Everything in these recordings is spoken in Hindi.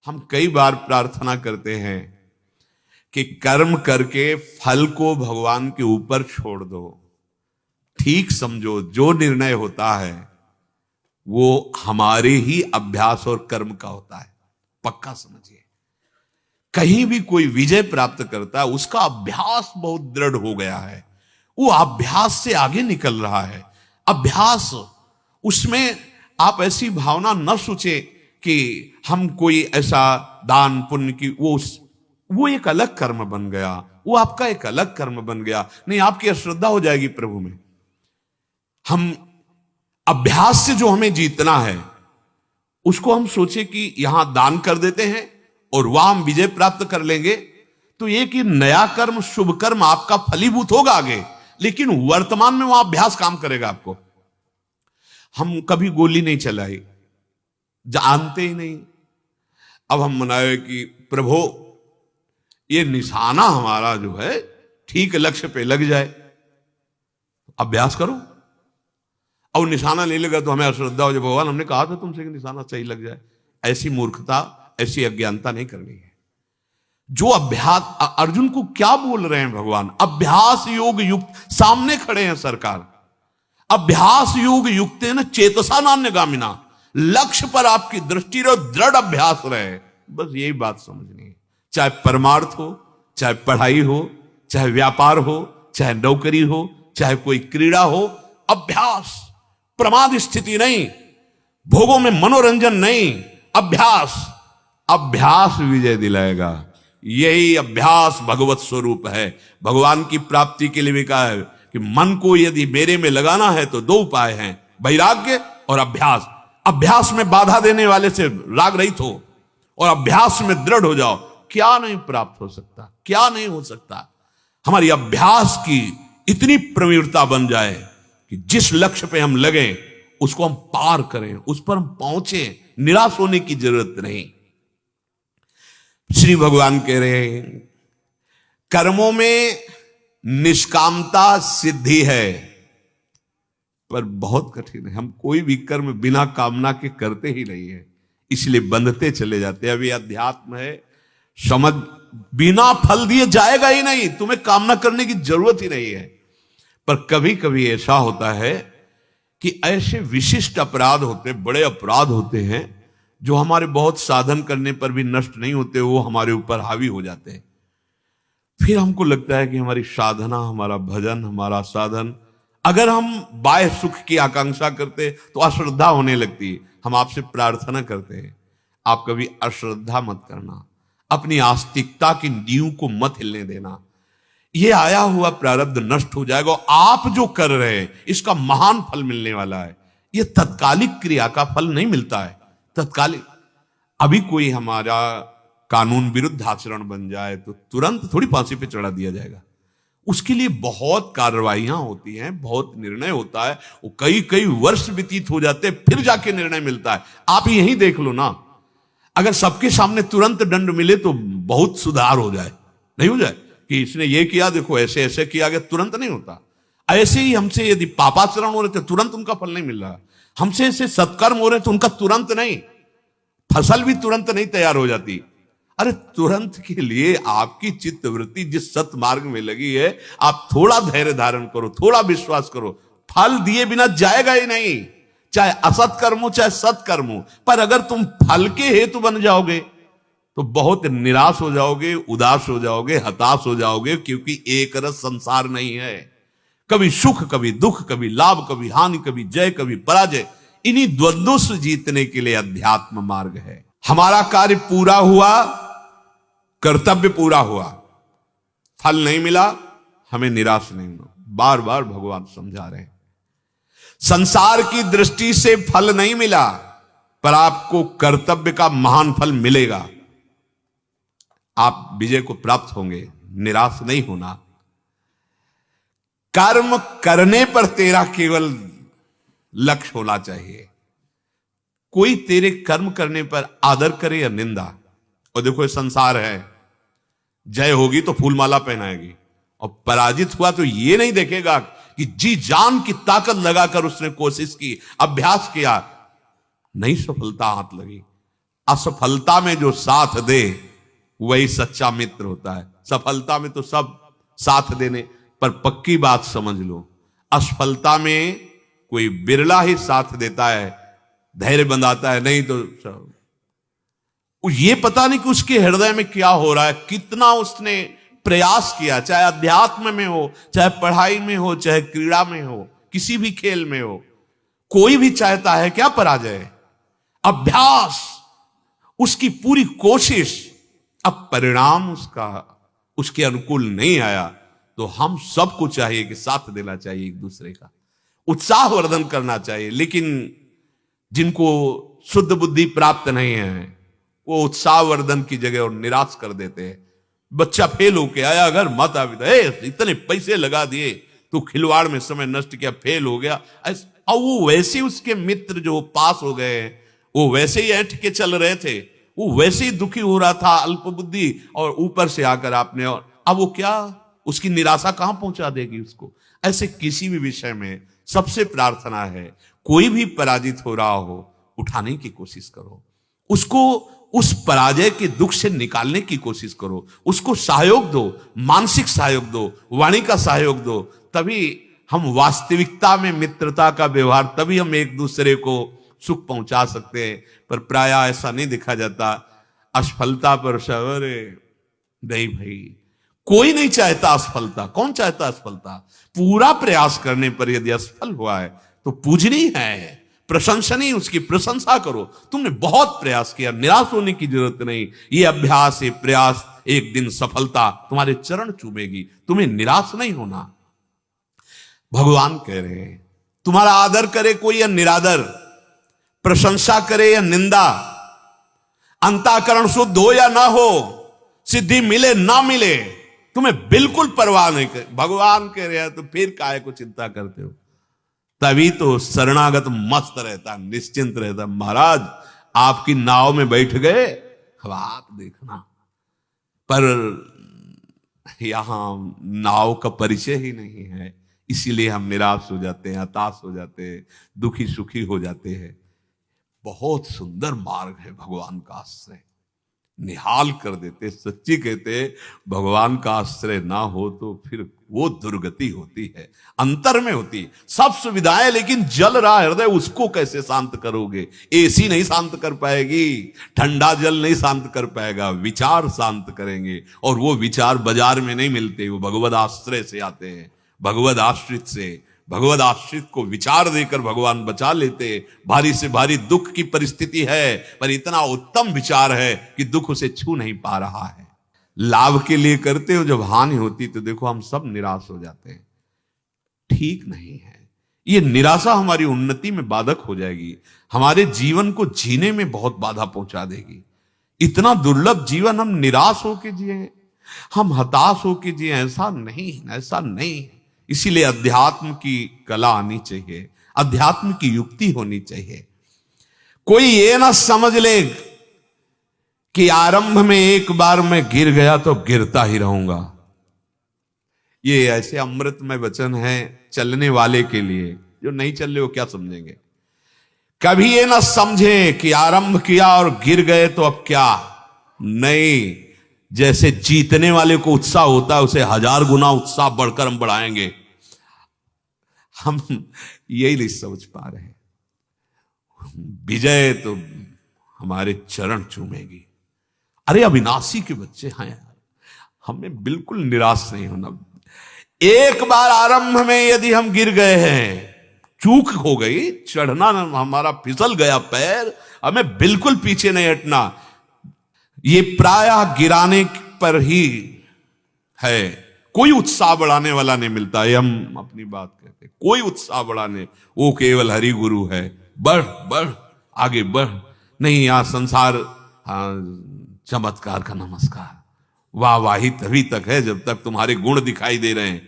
हम कई बार प्रार्थना करते हैं कि कर्म करके फल को भगवान के ऊपर छोड़ दो। ठीक समझो, जो निर्णय होता है वो हमारे ही अभ्यास और कर्म का होता है। पक्का समझिए, कहीं भी कोई विजय प्राप्त करता है उसका अभ्यास बहुत दृढ़ हो गया है, वो अभ्यास से आगे निकल रहा है। अभ्यास, उसमें आप ऐसी भावना न सोचे कि हम कोई ऐसा दान पुण्य की, वो एक अलग कर्म बन गया, वो आपका एक अलग कर्म बन गया। नहीं, आपकी अश्रद्धा हो जाएगी प्रभु में। हम अभ्यास से जो हमें जीतना है उसको हम सोचे कि यहां दान कर देते हैं और वहां हम विजय प्राप्त कर लेंगे, तो एक ही नया कर्म, शुभ कर्म आपका फलीभूत होगा आगे, लेकिन वर्तमान में वहां अभ्यास काम करेगा आपको। हम कभी गोली नहीं चलाई, जानते ही नहीं। अब हम मनाए कि प्रभु ये निशाना हमारा जो है ठीक लक्ष्य पे लग जाए, अभ्यास करो। और निशाना नहीं लगा तो हमें अश्रद्धा हो जाए, भगवान हमने कहा था तुमसे कि निशाना सही लग जाए। ऐसी मूर्खता, ऐसी अज्ञानता नहीं करनी है। जो अभ्यास, अर्जुन को क्या बोल रहे हैं भगवान? अभ्यास योग युक्त, सामने खड़े हैं सरकार। अभ्यास योग युक्त है ना, चेतसा नान्यगामिना, लक्ष्य पर आपकी दृष्टि रहे, दृढ़ अभ्यास रहे। बस यही बात समझनी है। चाहे परमार्थ हो, चाहे पढ़ाई हो, चाहे व्यापार हो, चाहे नौकरी हो, चाहे कोई क्रीड़ा हो, अभ्यास, प्रमाद स्थिति नहीं, भोगों में मनोरंजन नहीं, अभ्यास। अभ्यास विजय दिलाएगा। यही अभ्यास भगवत स्वरूप है। भगवान की प्राप्ति के लिए भी कहा है कि मन को यदि मेरे में लगाना है तो दो उपाय हैं, वैराग्य और अभ्यास। अभ्यास में बाधा देने वाले से राग रहित हो और अभ्यास में दृढ़ हो जाओ। क्या नहीं प्राप्त हो सकता, क्या नहीं हो सकता। हमारी अभ्यास की इतनी प्रवीणता बन जाए कि जिस लक्ष्य पे हम लगे उसको हम पार करें, उस पर हम पहुंचे, निराश होने की जरूरत नहीं। श्री भगवान कह रहे हैं कर्मों में निष्कामता सिद्धि है, पर बहुत कठिन है। हम कोई भी कर्म बिना कामना के करते ही नहीं है, इसलिए बंधते चले जाते हैं। अभी अध्यात्म है, समझ, बिना फल दिए जाएगा ही नहीं, तुम्हें कामना करने की जरूरत ही नहीं है। पर कभी कभी ऐसा होता है कि ऐसे विशिष्ट अपराध होते, बड़े अपराध होते हैं जो हमारे बहुत साधन करने पर भी नष्ट नहीं होते, वो हमारे ऊपर हावी हो जाते हैं। फिर हमको लगता है कि हमारी साधना, हमारा भजन, हमारा साधन, अगर हम बाह्य सुख की आकांक्षा करते तो अश्रद्धा होने लगती है। हम आपसे प्रार्थना करते हैं, आप कभी अश्रद्धा मत करना, अपनी आस्तिकता की नींव को मत हिलने देना। ये आया हुआ प्रारब्ध नष्ट हो जाएगा। आप जो कर रहे हैं इसका महान फल मिलने वाला है। ये तत्कालिक क्रिया का फल नहीं मिलता है, तत्कालिक। अभी कोई हमारा कानून विरुद्ध आचरण बन जाए तो तुरंत थोड़ी फांसी पे चढ़ा दिया जाएगा। उसके लिए बहुत कार्रवाइयां होती हैं, बहुत निर्णय होता है, वो कई कई वर्ष व्यतीत हो जाते हैं, फिर जाके निर्णय मिलता है। आप यही देख लो ना, अगर सबके सामने तुरंत दंड मिले तो बहुत सुधार हो जाए, नहीं हो जाए कि इसने ये किया, देखो ऐसे ऐसे किया गया, तुरंत नहीं होता। ऐसे ही हमसे यदि पापाचरण हो रहे थे तुरंत उनका फल नहीं मिल रहा, हमसे ऐसे सत्कर्म हो रहे तो उनका तुरंत नहीं, फसल भी तुरंत नहीं तैयार हो जाती। अरे तुरंत के लिए आपकी चित्त वृत्ति जिस सत मार्ग में लगी है, आप थोड़ा धैर्य धारण करो, थोड़ा विश्वास करो, फल दिए बिना जाएगा ही नहीं। चाहे असत कर्म हो चाहे सत्कर्म हो, पर अगर तुम फल के हेतु बन जाओगे तो बहुत निराश हो जाओगे, उदास हो जाओगे, हताश हो जाओगे, क्योंकि एक रस संसार नहीं है। कभी सुख, कभी दुख, कभी लाभ, कभी हानि, कभी जय, कभी पराजय। इन्हीं द्वंद्वों से जीतने के लिए अध्यात्म मार्ग है। हमारा कार्य पूरा हुआ, कर्तव्य पूरा हुआ, फल नहीं मिला, हमें निराश नहीं होना। बार बार भगवान समझा रहे हैं, संसार की दृष्टि से फल नहीं मिला, पर आपको कर्तव्य का महान फल मिलेगा। आप विजय को प्राप्त होंगे, निराश नहीं होना। कर्म करने पर तेरा केवल लक्ष्य होना चाहिए। कोई तेरे कर्म करने पर आदर करे या निंदा, और देखो ये संसार है, जय होगी तो फूलमाला पहनाएगी, और पराजित हुआ तो ये नहीं देखेगा कि जी जान की ताकत लगाकर उसने कोशिश की, अभ्यास किया, नहीं सफलता हाथ लगी, असफलता में जो साथ दे वही सच्चा मित्र होता है। सफलता में तो सब साथ देने, पर पक्की बात समझ लो, असफलता में कोई बिरला ही साथ देता है, धैर्य बंधाता है, नहीं तो सब ये पता नहीं कि उसके हृदय में क्या हो रहा है, कितना उसने प्रयास किया, चाहे अध्यात्म में हो, चाहे पढ़ाई में हो, चाहे क्रीड़ा में हो, किसी भी खेल में हो। कोई भी चाहता है क्या पराजय, अभ्यास, उसकी पूरी कोशिश, अब परिणाम उसके अनुकूल नहीं आया, तो हम सबको चाहिए कि साथ देना चाहिए, एक दूसरे का उत्साह वर्धन करना चाहिए। लेकिन जिनको शुद्ध बुद्धि प्राप्त नहीं है, वो उत्साह वर्धन की जगह और निराश कर देते हैं। बच्चा फेल होके आया, अगर माता पिता इतने पैसे लगा दिए, तो खिलवाड़ में समय नष्ट किया, फेल हो गया, और वो वैसे उसके मित्र जो पास हो गए, वो वैसे ही ऐंठ के चल रहे थे, वो वैसे ही दुखी हो रहा था, अल्पबुद्धि, और ऊपर से आकर आपने, और अब वो क्या, उसकी निराशा कहां पहुंचा देगी उसको। ऐसे किसी भी विषय में सबसे प्रार्थना है, कोई भी पराजित हो रहा हो, उठाने की कोशिश करो, उसको उस पराजय के दुख से निकालने की कोशिश करो, उसको सहयोग दो, मानसिक सहयोग दो, वाणी का सहयोग दो, तभी हम वास्तविकता में मित्रता का व्यवहार, तभी हम एक दूसरे को सुख पहुंचा सकते हैं। पर प्राय ऐसा नहीं देखा जाता, असफलता पर अरे नहीं भाई, कोई नहीं चाहता असफलता, कौन चाहता असफलता। पूरा प्रयास करने पर यदि असफल हुआ है तो पूजनीय है, प्रशंसनीय, उसकी प्रशंसा करो, तुमने बहुत प्रयास किया, निराश होने की जरूरत नहीं। ये अभ्यास, ये प्रयास, एक दिन सफलता तुम्हारे चरण चूमेगी, तुम्हें निराश नहीं होना। भगवान कह रहे हैं, तुम्हारा आदर करे कोई या निरादर, प्रशंसा करे या निंदा, अंतःकरण शुद्ध हो या ना हो, सिद्धि मिले ना मिले, तुम्हें बिल्कुल परवाह नहीं करे। भगवान कह रहे हैं, तो फिर काहे को चिंता करते हो। तभी तो शरणागत मस्त रहता, निश्चिंत रहता। महाराज आपकी नाव में बैठ गए, अब आप देखना, पर यहां नाव का परिचय ही नहीं है, इसीलिए हम निराश हो जाते हैं, हताश हो जाते हैं, दुखी सुखी हो जाते हैं। बहुत सुंदर मार्ग है भगवान का आश्रय, निहाल कर देते। सच्ची कहते, भगवान का आश्रय ना हो तो फिर वो दुर्गति होती है, अंतर में होती है। सब सुविधाएं, लेकिन जल रहा हृदय, उसको कैसे शांत करोगे। एसी नहीं शांत कर पाएगी, ठंडा जल नहीं शांत कर पाएगा, विचार शांत करेंगे, और वो विचार बाजार में नहीं मिलते, वो भगवद आश्रय से आते हैं, भगवद आश्रित से। भगवद आश्रित को विचार देकर भगवान बचा लेते। भारी से भारी दुख की परिस्थिति है, पर इतना उत्तम विचार है कि दुख उसे छू नहीं पा रहा है। लाभ के लिए करते हो, जब हानि होती तो देखो हम सब निराश हो जाते हैं। ठीक नहीं है, ये निराशा हमारी उन्नति में बाधक हो जाएगी, हमारे जीवन को जीने में बहुत बाधा पहुंचा देगी। इतना दुर्लभ जीवन हम निराश होके जिए, हम हताश होके जिए, ऐसा नहीं, ऐसा नहीं। इसीलिए अध्यात्म की कला आनी चाहिए, अध्यात्म की युक्ति होनी चाहिए। कोई ये ना समझ ले कि आरंभ में एक बार मैं गिर गया तो गिरता ही रहूंगा। ये ऐसे अमृतमय वचन है चलने वाले के लिए, जो नहीं चल रहे वो क्या समझेंगे। कभी ये ना समझे कि आरंभ किया और गिर गए तो अब क्या नहीं। जैसे जीतने वाले को उत्साह होता है, उसे 1000 गुना उत्साह बढ़कर हम बढ़ाएंगे। हम यही नहीं समझ पा रहे। विजय तो हमारे चरण चूमेगी। अरे अविनाशी के बच्चे हैं यार, हमें बिल्कुल निराश नहीं होना। एक बार आरंभ में यदि हम गिर गए हैं, चूक हो गई, चढ़ना हमारा फिसल गया पैर, हमें बिल्कुल पीछे नहीं हटना। ये प्रायः गिराने पर ही है, कोई उत्साह बढ़ाने वाला नहीं मिलता है। हम अपनी बात कहते, कोई उत्साह बढ़ाने, वो केवल हरि गुरु है, बढ़ बढ़ आगे बढ़। नहीं, यहां संसार चमत्कार का नमस्कार, वाह वाही तभी तक है जब तक तुम्हारे गुण दिखाई दे रहे हैं,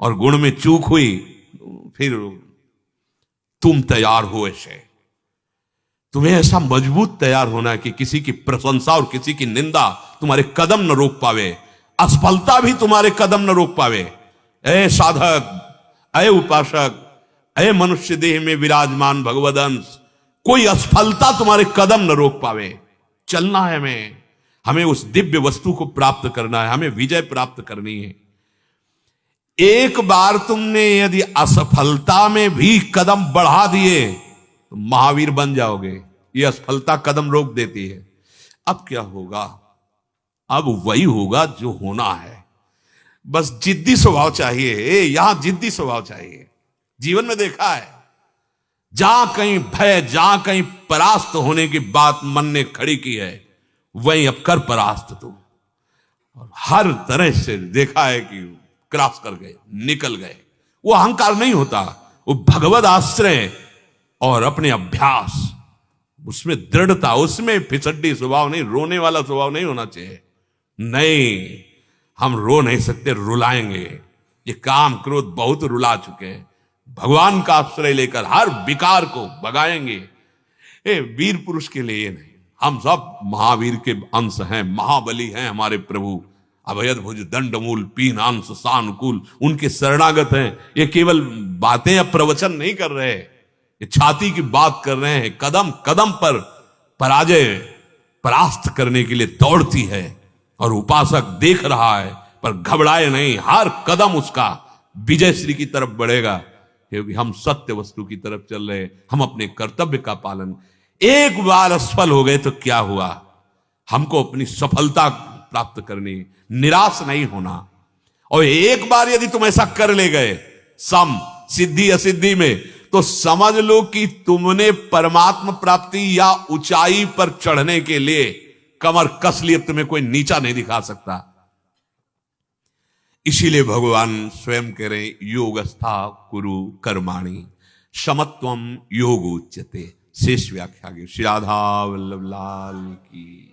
और गुण में चूक हुई फिर तुम तैयार हो। ऐसे तुम्हें ऐसा मजबूत तैयार होना है कि किसी की प्रशंसा और किसी की निंदा तुम्हारे कदम न रोक पावे, असफलता भी तुम्हारे कदम न रोक पावे। ऐ साधक, ऐ उपासक, ऐ मनुष्य देह में विराजमान भगवदंश, कोई असफलता तुम्हारे कदम न रोक पावे। चलना है हमें उस दिव्य वस्तु को प्राप्त करना है, हमें विजय प्राप्त करनी है। एक बार तुमने यदि असफलता में भी कदम बढ़ा दिए तो महावीर बन जाओगे। ये असफलता कदम रोक देती है। अब क्या होगा? अब वही होगा जो होना है। बस जिद्दी स्वभाव चाहिए, यहां जिद्दी स्वभाव चाहिए। जीवन में देखा है, जहां कहीं भय, जहां कहीं परास्त होने की बात मन ने खड़ी की है, वहीं अब कर परास्त तू। और हर तरह से देखा है कि क्रॉस कर गए, निकल गए। वो अहंकार नहीं होता, वो भगवद आश्रय और अपने अभ्यास, उसमें दृढ़ता, उसमें फिसड्डी स्वभाव नहीं, रोने वाला स्वभाव नहीं होना चाहिए। नहीं, हम रो नहीं सकते, रुलाएंगे। ये काम क्रोध बहुत रुला चुके हैं। भगवान का आश्रय लेकर हर विकार को भगाएंगे। वीर पुरुष के लिए नहीं, हम सब महावीर के अंश हैं, महाबली हैं हमारे प्रभु। अभयद्भुज दंडमूल पीनांश सानुकूल, उनके शरणागत हैं। ये केवल बातें या प्रवचन नहीं कर रहे, ये छाती की बात कर रहे हैं। कदम कदम पर पराजय परास्त करने के लिए दौड़ती है और उपासक देख रहा है, पर घबराए नहीं। हर कदम उसका विजय श्री की तरफ बढ़ेगा, क्योंकि हम सत्य वस्तु की तरफ चल रहे हैं। हम अपने कर्तव्य का पालन। एक बार असफल हो गए तो क्या हुआ? हमको अपनी सफलता प्राप्त करनी, निराश नहीं होना। और एक बार यदि तुम ऐसा कर ले गए सम सिद्धि असिद्धि में, तो समझ लो कि तुमने परमात्मा प्राप्ति या ऊंचाई पर चढ़ने के लिए कमर कस लिए, तुम्हें कोई नीचा नहीं दिखा सकता। इसीलिए भगवान स्वयं कह रहे, योगस्था कुरु कर्माणि समत्वम योग उच्यते। शेष व्याख्या की। श्री राधा वल्लभ लाल की।